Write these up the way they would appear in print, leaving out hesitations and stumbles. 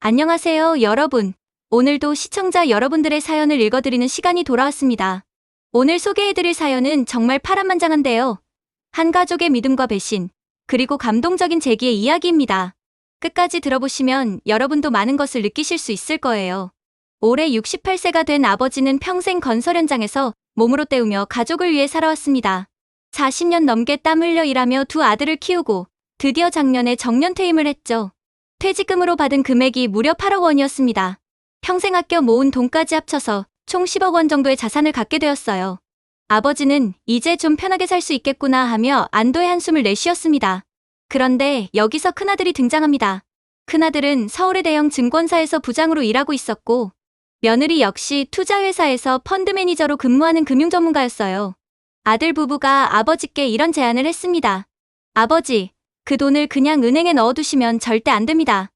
안녕하세요, 여러분. 오늘도 시청자 여러분들의 사연을 읽어드리는 시간이 돌아왔습니다. 오늘 소개해드릴 사연은 정말 파란만장한데요. 한 가족의 믿음과 배신, 그리고 감동적인 재기의 이야기입니다. 끝까지 들어보시면 여러분도 많은 것을 느끼실 수 있을 거예요. 올해 68세가 된 아버지는 평생 건설 현장에서 몸으로 때우며 가족을 위해 살아왔습니다. 40년 넘게 땀 흘려 일하며 두 아들을 키우고 드디어 작년에 정년퇴임을 했죠. 퇴직금으로 받은 금액이 무려 8억 원이었습니다. 평생 아껴 모은 돈까지 합쳐서 총 10억 원 정도의 자산을 갖게 되었어요. 아버지는 이제 좀 편하게 살 수 있겠구나 하며 안도의 한숨을 내쉬었습니다. 그런데 여기서 큰아들이 등장합니다. 큰아들은 서울의 대형 증권사에서 부장으로 일하고 있었고, 며느리 역시 투자회사에서 펀드 매니저로 근무하는 금융 전문가였어요. 아들 부부가 아버지께 이런 제안을 했습니다. 아버지, 그 돈을 그냥 은행에 넣어두시면 절대 안 됩니다.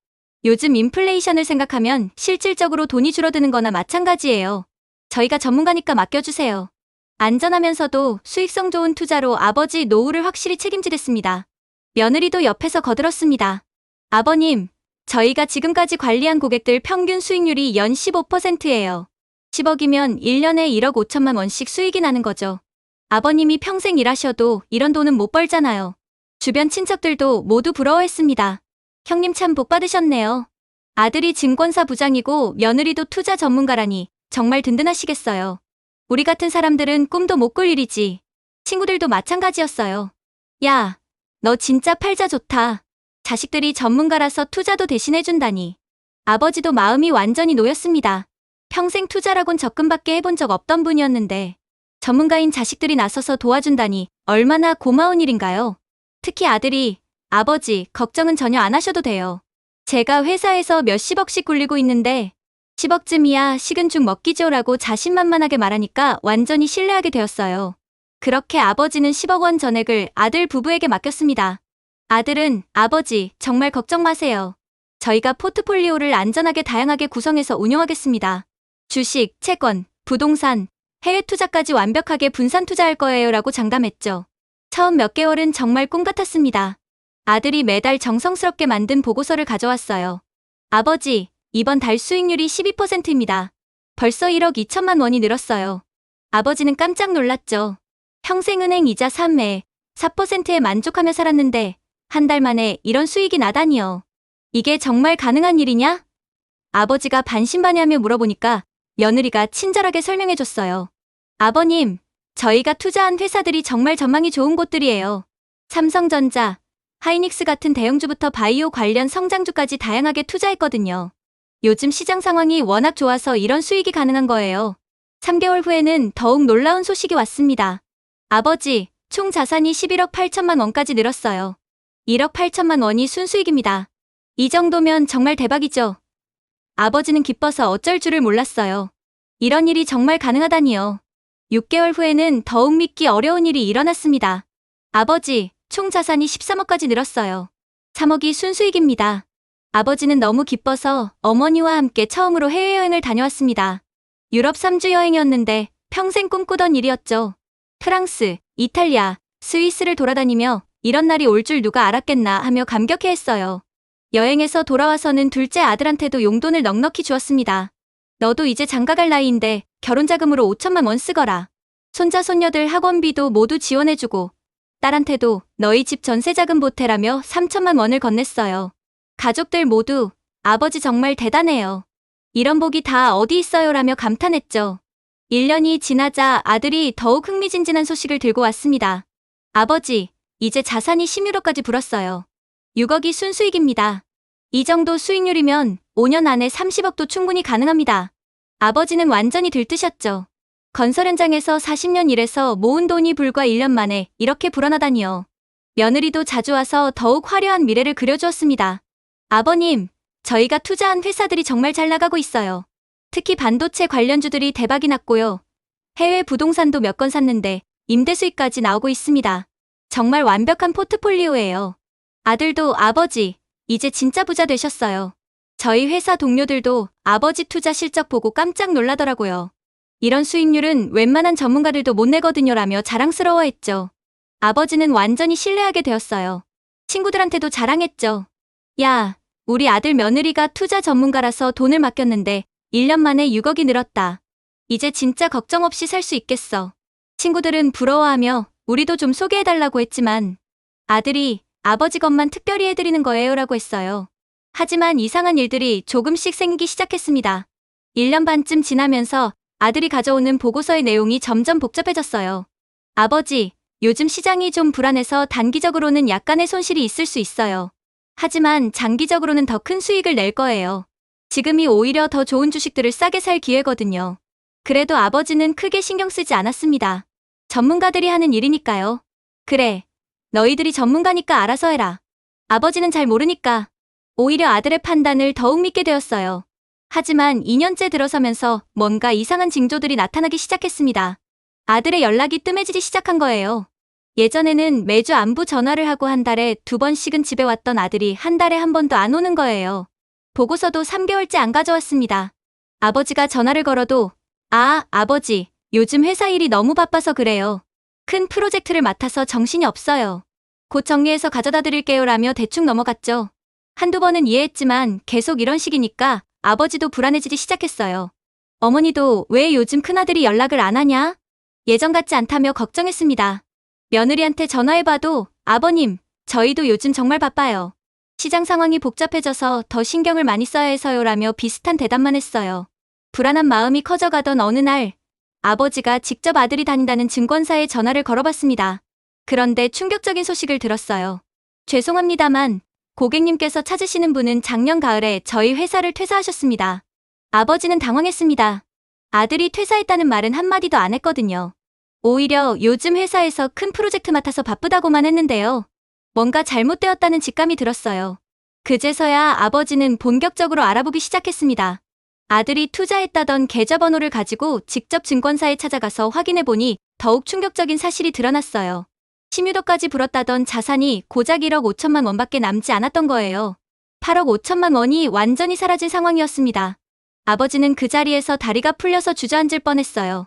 요즘 인플레이션을 생각하면 실질적으로 돈이 줄어드는 거나 마찬가지예요. 저희가 전문가니까 맡겨주세요. 안전하면서도 수익성 좋은 투자로 아버지 노후를 확실히 책임지겠습니다. 며느리도 옆에서 거들었습니다. 아버님, 저희가 지금까지 관리한 고객들 평균 수익률이 연 15%예요. 10억이면 1년에 1억 5천만 원씩 수익이 나는 거죠. 아버님이 평생 일하셔도 이런 돈은 못 벌잖아요. 주변 친척들도 모두 부러워했습니다. 형님 참 복 받으셨네요. 아들이 증권사 부장이고 며느리도 투자 전문가라니 정말 든든하시겠어요. 우리 같은 사람들은 꿈도 못 꿀 일이지. 친구들도 마찬가지였어요. 야, 너 진짜 팔자 좋다. 자식들이 전문가라서 투자도 대신해준다니. 아버지도 마음이 완전히 놓였습니다. 평생 투자라곤 적금밖에 해본 적 없던 분이었는데 전문가인 자식들이 나서서 도와준다니 얼마나 고마운 일인가요? 특히 아들이 아버지, 걱정은 전혀 안 하셔도 돼요. 제가 회사에서 몇십억씩 굴리고 있는데 10억쯤이야 식은 죽 먹기죠라고 자신만만하게 말하니까 완전히 신뢰하게 되었어요. 그렇게 아버지는 10억 원 전액을 아들 부부에게 맡겼습니다. 아들은 아버지, 정말 걱정 마세요. 저희가 포트폴리오를 안전하게 다양하게 구성해서 운영하겠습니다. 주식, 채권, 부동산, 해외 투자까지 완벽하게 분산 투자할 거예요 라고 장담했죠. 처음 몇 개월은 정말 꿈 같았습니다. 아들이 매달 정성스럽게 만든 보고서를 가져왔어요. 아버지, 이번 달 수익률이 12%입니다. 벌써 1억 2천만 원이 늘었어요. 아버지는 깜짝 놀랐죠. 평생 은행 이자 3매, 4%에 만족하며 살았는데 한 달 만에 이런 수익이 나다니요. 이게 정말 가능한 일이냐? 아버지가 반신반의하며 물어보니까 며느리가 친절하게 설명해줬어요. 아버님, 저희가 투자한 회사들이 정말 전망이 좋은 곳들이에요. 삼성전자, 하이닉스 같은 대형주부터 바이오 관련 성장주까지 다양하게 투자했거든요. 요즘 시장 상황이 워낙 좋아서 이런 수익이 가능한 거예요. 3개월 후에는 더욱 놀라운 소식이 왔습니다. 아버지, 총 자산이 11억 8천만 원까지 늘었어요. 1억 8천만 원이 순수익입니다. 이 정도면 정말 대박이죠. 아버지는 기뻐서 어쩔 줄을 몰랐어요. 이런 일이 정말 가능하다니요. 6개월 후에는 더욱 믿기 어려운 일이 일어났습니다. 아버지, 총 자산이 13억까지 늘었어요. 3억이 순수익입니다. 아버지는 너무 기뻐서 어머니와 함께 처음으로 해외여행을 다녀왔습니다. 유럽 3주 여행이었는데 평생 꿈꾸던 일이었죠. 프랑스, 이탈리아, 스위스를 돌아다니며 이런 날이 올 줄 누가 알았겠나 하며 감격해했어요. 여행에서 돌아와서는 둘째 아들한테도 용돈을 넉넉히 주었습니다. 너도 이제 장가갈 나이인데 결혼자금으로 5천만 원 쓰거라. 손자 손녀들 학원비도 모두 지원해주고 딸한테도 너희 집 전세자금 보태라며 3천만 원을 건넸어요. 가족들 모두 아버지 정말 대단해요. 이런 복이 다 어디 있어요 라며 감탄했죠. 1년이 지나자 아들이 더욱 흥미진진한 소식을 들고 왔습니다. 아버지, 이제 자산이 16억까지 불었어요. 6억이 순수익입니다. 이 정도 수익률이면 5년 안에 30억도 충분히 가능합니다. 아버지는 완전히 들뜨셨죠. 건설 현장에서 40년 일해서 모은 돈이 불과 1년 만에 이렇게 불어나다니요. 며느리도 자주 와서 더욱 화려한 미래를 그려주었습니다. 아버님, 저희가 투자한 회사들이 정말 잘 나가고 있어요. 특히 반도체 관련주들이 대박이 났고요. 해외 부동산도 몇 건 샀는데 임대 수익까지 나오고 있습니다. 정말 완벽한 포트폴리오예요. 아들도 아버지, 이제 진짜 부자 되셨어요. 저희 회사 동료들도 아버지 투자 실적 보고 깜짝 놀라더라고요. 이런 수익률은 웬만한 전문가들도 못 내거든요 라며 자랑스러워했죠. 아버지는 완전히 신뢰하게 되었어요. 친구들한테도 자랑했죠. 야, 우리 아들 며느리가 투자 전문가라서 돈을 맡겼는데 1년 만에 6억이 늘었다. 이제 진짜 걱정 없이 살 수 있겠어. 친구들은 부러워하며 우리도 좀 소개해달라고 했지만 아들이 아버지 것만 특별히 해드리는 거예요 라고 했어요. 하지만 이상한 일들이 조금씩 생기기 시작했습니다. 1년 반쯤 지나면서 아들이 가져오는 보고서의 내용이 점점 복잡해졌어요. 아버지, 요즘 시장이 좀 불안해서 단기적으로는 약간의 손실이 있을 수 있어요. 하지만 장기적으로는 더 큰 수익을 낼 거예요. 지금이 오히려 더 좋은 주식들을 싸게 살 기회거든요. 그래도 아버지는 크게 신경 쓰지 않았습니다. 전문가들이 하는 일이니까요. 그래, 너희들이 전문가니까 알아서 해라. 아버지는 잘 모르니까 오히려 아들의 판단을 더욱 믿게 되었어요. 하지만 2년째 들어서면서 뭔가 이상한 징조들이 나타나기 시작했습니다. 아들의 연락이 뜸해지기 시작한 거예요. 예전에는 매주 안부 전화를 하고 한 달에 2번씩은 집에 왔던 아들이 한 달에 한 번도 안 오는 거예요. 보고서도 3개월째 안 가져왔습니다. 아버지가 전화를 걸어도 아버지, 요즘 회사 일이 너무 바빠서 그래요. 큰 프로젝트를 맡아서 정신이 없어요. 곧 정리해서 가져다 드릴게요 라며 대충 넘어갔죠. 한두 번은 이해했지만 계속 이런 식이니까 아버지도 불안해지기 시작했어요. 어머니도 왜 요즘 큰아들이 연락을 안 하냐? 예전 같지 않다며 걱정했습니다. 며느리한테 전화해봐도 아버님, 저희도 요즘 정말 바빠요. 시장 상황이 복잡해져서 더 신경을 많이 써야 해서요 라며 비슷한 대답만 했어요. 불안한 마음이 커져가던 어느 날 아버지가 직접 아들이 다닌다는 증권사에 전화를 걸어봤습니다. 그런데 충격적인 소식을 들었어요. 죄송합니다만 고객님께서 찾으시는 분은 작년 가을에 저희 회사를 퇴사하셨습니다. 아버지는 당황했습니다. 아들이 퇴사했다는 말은 한마디도 안 했거든요. 오히려 요즘 회사에서 큰 프로젝트 맡아서 바쁘다고만 했는데요. 뭔가 잘못되었다는 직감이 들었어요. 그제서야 아버지는 본격적으로 알아보기 시작했습니다. 아들이 투자했다던 계좌번호를 가지고 직접 증권사에 찾아가서 확인해보니 더욱 충격적인 사실이 드러났어요. 심유도까지 불었다던 자산이 고작 1억 5천만 원밖에 남지 않았던 거예요. 8억 5천만 원이 완전히 사라진 상황이었습니다. 아버지는 그 자리에서 다리가 풀려서 주저앉을 뻔했어요.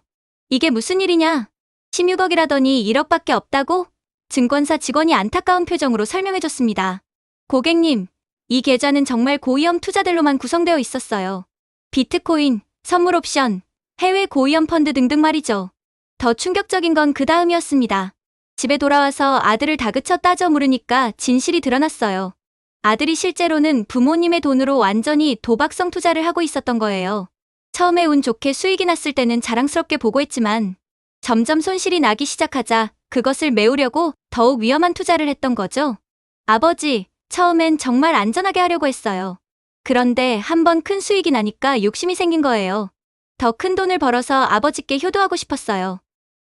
이게 무슨 일이냐? 16억이라더니 1억밖에 없다고? 증권사 직원이 안타까운 표정으로 설명해줬습니다. 고객님, 이 계좌는 정말 고위험 투자들로만 구성되어 있었어요. 비트코인, 선물 옵션, 해외 고위험 펀드 등등 말이죠. 더 충격적인 건 그 다음이었습니다. 집에 돌아와서 아들을 다그쳐 따져 물으니까 진실이 드러났어요. 아들이 실제로는 부모님의 돈으로 완전히 도박성 투자를 하고 있었던 거예요. 처음에 운 좋게 수익이 났을 때는 자랑스럽게 보고했지만 점점 손실이 나기 시작하자 그것을 메우려고 더욱 위험한 투자를 했던 거죠. 아버지, 처음엔 정말 안전하게 하려고 했어요. 그런데 한번 큰 수익이 나니까 욕심이 생긴 거예요. 더 큰 돈을 벌어서 아버지께 효도하고 싶었어요.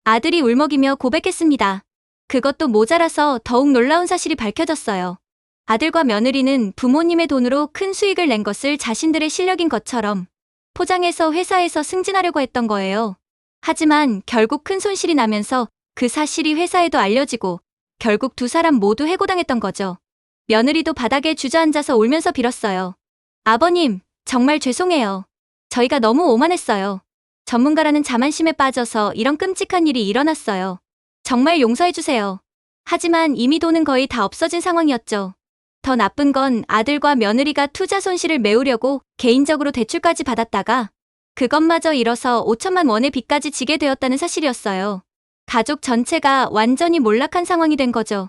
아들이 울먹이며 고백했습니다. 그것도 모자라서 더욱 놀라운 사실이 밝혀졌어요. 아들과 며느리는 부모님의 돈으로 큰 수익을 낸 것을 자신들의 실력인 것처럼 포장해서 회사에서 승진하려고 했던 거예요. 하지만 결국 큰 손실이 나면서 그 사실이 회사에도 알려지고 결국 두 사람 모두 해고당했던 거죠. 며느리도 바닥에 주저앉아서 울면서 빌었어요. 아버님, 정말 죄송해요. 저희가 너무 오만했어요. 전문가라는 자만심에 빠져서 이런 끔찍한 일이 일어났어요. 정말 용서해주세요. 하지만 이미 돈은 거의 다 없어진 상황이었죠. 더 나쁜 건 아들과 며느리가 투자 손실을 메우려고 개인적으로 대출까지 받았다가 그것마저 잃어서 5천만 원의 빚까지 지게 되었다는 사실이었어요. 가족 전체가 완전히 몰락한 상황이 된 거죠.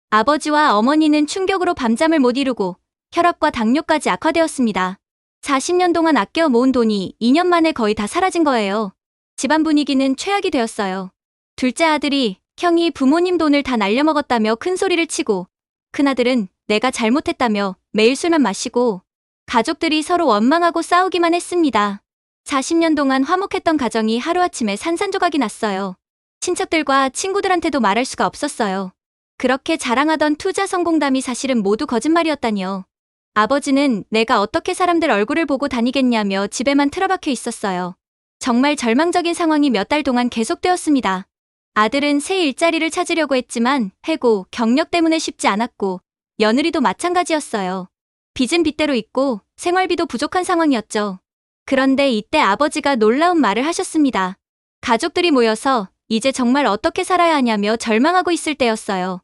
아버지와 어머니는 충격으로 밤잠을 못 이루고 혈압과 당뇨까지 악화되었습니다. 40년 동안 아껴 모은 돈이 2년 만에 거의 다 사라진 거예요. 집안 분위기는 최악이 되었어요. 둘째 아들이 형이 부모님 돈을 다 날려먹었다며 큰 소리를 치고 큰아들은 내가 잘못했다며 매일 술만 마시고 가족들이 서로 원망하고 싸우기만 했습니다. 40년 동안 화목했던 가정이 하루아침에 산산조각이 났어요. 친척들과 친구들한테도 말할 수가 없었어요. 그렇게 자랑하던 투자 성공담이 사실은 모두 거짓말이었다니요. 아버지는 내가 어떻게 사람들 얼굴을 보고 다니겠냐며 집에만 틀어박혀 있었어요. 정말 절망적인 상황이 몇 달 동안 계속되었습니다. 아들은 새 일자리를 찾으려고 했지만 해고, 경력 때문에 쉽지 않았고 며느리도 마찬가지였어요. 빚은 빚대로 있고 생활비도 부족한 상황이었죠. 그런데 이때 아버지가 놀라운 말을 하셨습니다. 가족들이 모여서 이제 정말 어떻게 살아야 하냐며 절망하고 있을 때였어요.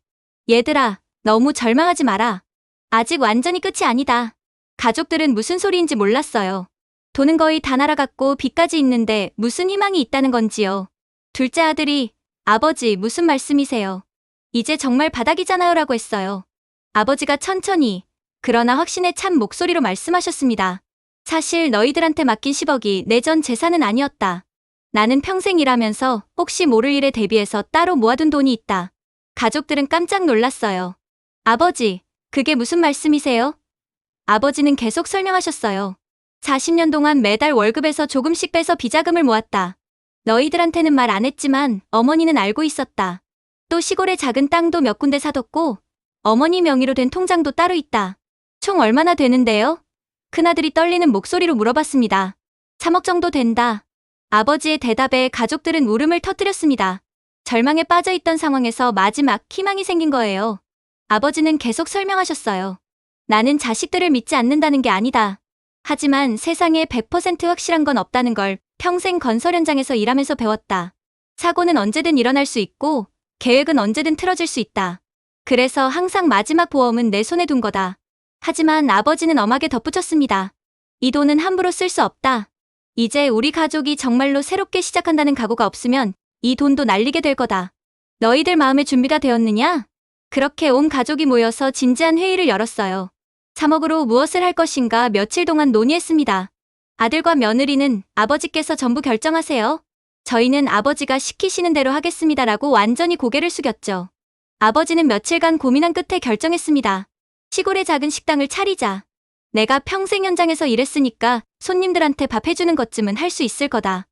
얘들아, 너무 절망하지 마라. 아직 완전히 끝이 아니다. 가족들은 무슨 소리인지 몰랐어요. 돈은 거의 다 날아갔고 빚까지 있는데 무슨 희망이 있다는 건지요. 둘째 아들이 아버지 무슨 말씀이세요? 이제 정말 바닥이잖아요 라고 했어요. 아버지가 천천히 그러나 확신에 찬 목소리로 말씀하셨습니다. 사실 너희들한테 맡긴 10억이 내 전 재산은 아니었다. 나는 평생 일하면서 혹시 모를 일에 대비해서 따로 모아둔 돈이 있다. 가족들은 깜짝 놀랐어요. 아버지, 그게 무슨 말씀이세요? 아버지는 계속 설명하셨어요. 40년 동안 매달 월급에서 조금씩 빼서 비자금을 모았다. 너희들한테는 말 안 했지만 어머니는 알고 있었다. 또 시골에 작은 땅도 몇 군데 사뒀고 어머니 명의로 된 통장도 따로 있다. 총 얼마나 되는데요? 큰아들이 떨리는 목소리로 물어봤습니다. 3억 정도 된다. 아버지의 대답에 가족들은 울음을 터뜨렸습니다. 절망에 빠져있던 상황에서 마지막 희망이 생긴 거예요. 아버지는 계속 설명하셨어요. 나는 자식들을 믿지 않는다는 게 아니다. 하지만 세상에 100% 확실한 건 없다는 걸 평생 건설 현장에서 일하면서 배웠다. 사고는 언제든 일어날 수 있고 계획은 언제든 틀어질 수 있다. 그래서 항상 마지막 보험은 내 손에 둔 거다. 하지만 아버지는 엄하게 덧붙였습니다. 이 돈은 함부로 쓸 수 없다. 이제 우리 가족이 정말로 새롭게 시작한다는 각오가 없으면 이 돈도 날리게 될 거다. 너희들 마음의 준비가 되었느냐? 그렇게 온 가족이 모여서 진지한 회의를 열었어요. 3억으로 무엇을 할 것인가 며칠 동안 논의했습니다. 아들과 며느리는 아버지께서 전부 결정하세요. 저희는 아버지가 시키시는 대로 하겠습니다라고 완전히 고개를 숙였죠. 아버지는 며칠간 고민한 끝에 결정했습니다. 시골의 작은 식당을 차리자. 내가 평생 현장에서 일했으니까 손님들한테 밥 해주는 것쯤은 할 수 있을 거다.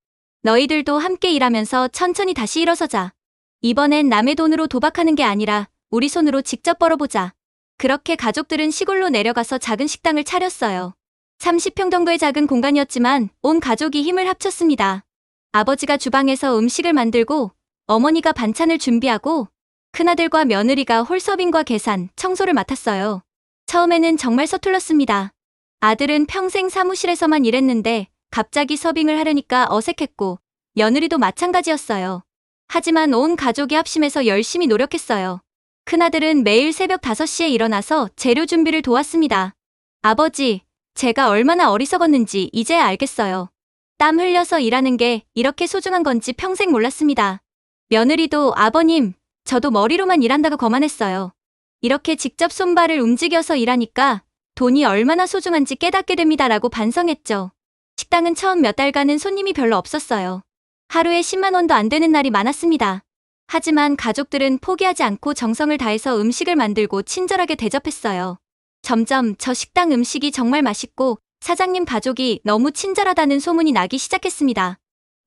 너희들도 함께 일하면서 천천히 다시 일어서자. 이번엔 남의 돈으로 도박하는 게 아니라 우리 손으로 직접 벌어보자. 그렇게 가족들은 시골로 내려가서 작은 식당을 차렸어요. 30평 정도의 작은 공간이었지만 온 가족이 힘을 합쳤습니다. 아버지가 주방에서 음식을 만들고 어머니가 반찬을 준비하고 큰아들과 며느리가 홀서빙과 계산, 청소를 맡았어요. 처음에는 정말 서툴렀습니다. 아들은 평생 사무실에서만 일했는데 갑자기 서빙을 하려니까 어색했고 며느리도 마찬가지였어요. 하지만 온 가족이 합심해서 열심히 노력했어요. 큰아들은 매일 새벽 5시에 일어나서 재료 준비를 도왔습니다. 아버지, 제가 얼마나 어리석었는지 이제야 알겠어요. 땀 흘려서 일하는 게 이렇게 소중한 건지 평생 몰랐습니다. 며느리도 아버님, 저도 머리로만 일한다고 거만했어요. 이렇게 직접 손발을 움직여서 일하니까 돈이 얼마나 소중한지 깨닫게 됩니다라고 반성했죠. 식당은 처음 몇 달간은 손님이 별로 없었어요. 하루에 10만 원도 안 되는 날이 많았습니다. 하지만 가족들은 포기하지 않고 정성을 다해서 음식을 만들고 친절하게 대접했어요. 점점 저 식당 음식이 정말 맛있고 사장님 가족이 너무 친절하다는 소문이 나기 시작했습니다.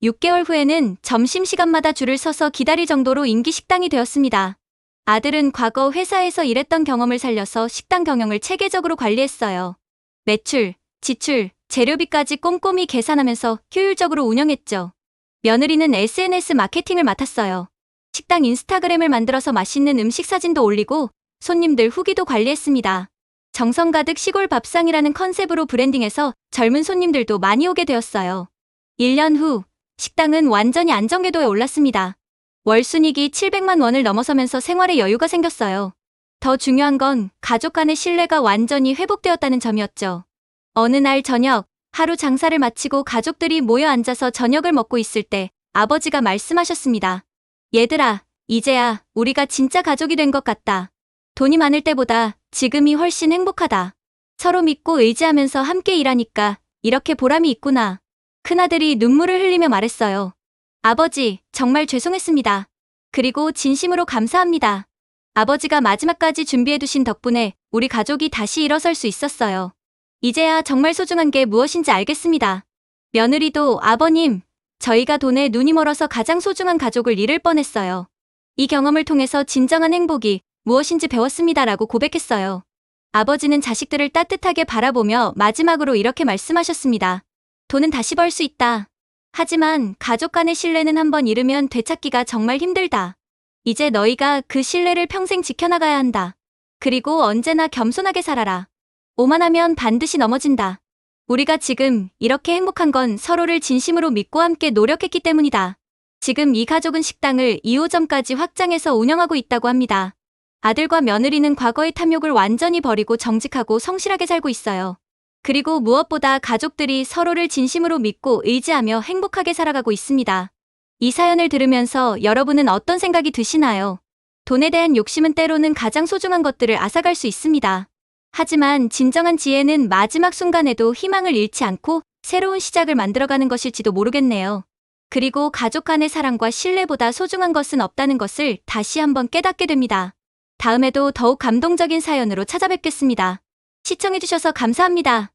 6개월 후에는 점심시간마다 줄을 서서 기다릴 정도로 인기 식당이 되었습니다. 아들은 과거 회사에서 일했던 경험을 살려서 식당 경영을 체계적으로 관리했어요. 매출, 지출, 재료비까지 꼼꼼히 계산하면서 효율적으로 운영했죠. 며느리는 SNS 마케팅을 맡았어요. 식당 인스타그램을 만들어서 맛있는 음식 사진도 올리고 손님들 후기도 관리했습니다. 정성 가득 시골 밥상이라는 컨셉으로 브랜딩해서 젊은 손님들도 많이 오게 되었어요. 1년 후 식당은 완전히 안정궤도에 올랐습니다. 월 순이익이 700만 원을 넘어서면서 생활에 여유가 생겼어요. 더 중요한 건 가족 간의 신뢰가 완전히 회복되었다는 점이었죠. 어느 날 저녁, 하루 장사를 마치고 가족들이 모여 앉아서 저녁을 먹고 있을 때 아버지가 말씀하셨습니다. 얘들아, 이제야 우리가 진짜 가족이 된 것 같다. 돈이 많을 때보다 지금이 훨씬 행복하다. 서로 믿고 의지하면서 함께 일하니까 이렇게 보람이 있구나. 큰아들이 눈물을 흘리며 말했어요. 아버지, 정말 죄송했습니다. 그리고 진심으로 감사합니다. 아버지가 마지막까지 준비해두신 덕분에 우리 가족이 다시 일어설 수 있었어요. 이제야 정말 소중한 게 무엇인지 알겠습니다. 며느리도 아버님, 저희가 돈에 눈이 멀어서 가장 소중한 가족을 잃을 뻔했어요. 이 경험을 통해서 진정한 행복이 무엇인지 배웠습니다라고 고백했어요. 아버지는 자식들을 따뜻하게 바라보며 마지막으로 이렇게 말씀하셨습니다. 돈은 다시 벌 수 있다. 하지만 가족 간의 신뢰는 한번 잃으면 되찾기가 정말 힘들다. 이제 너희가 그 신뢰를 평생 지켜나가야 한다. 그리고 언제나 겸손하게 살아라. 오만하면 반드시 넘어진다. 우리가 지금 이렇게 행복한 건 서로를 진심으로 믿고 함께 노력했기 때문이다. 지금 이 가족은 식당을 2호점까지 확장해서 운영하고 있다고 합니다. 아들과 며느리는 과거의 탐욕을 완전히 버리고 정직하고 성실하게 살고 있어요. 그리고 무엇보다 가족들이 서로를 진심으로 믿고 의지하며 행복하게 살아가고 있습니다. 이 사연을 들으면서 여러분은 어떤 생각이 드시나요? 돈에 대한 욕심은 때로는 가장 소중한 것들을 앗아갈 수 있습니다. 하지만 진정한 지혜는 마지막 순간에도 희망을 잃지 않고 새로운 시작을 만들어가는 것일지도 모르겠네요. 그리고 가족 간의 사랑과 신뢰보다 소중한 것은 없다는 것을 다시 한번 깨닫게 됩니다. 다음에도 더욱 감동적인 사연으로 찾아뵙겠습니다. 시청해주셔서 감사합니다.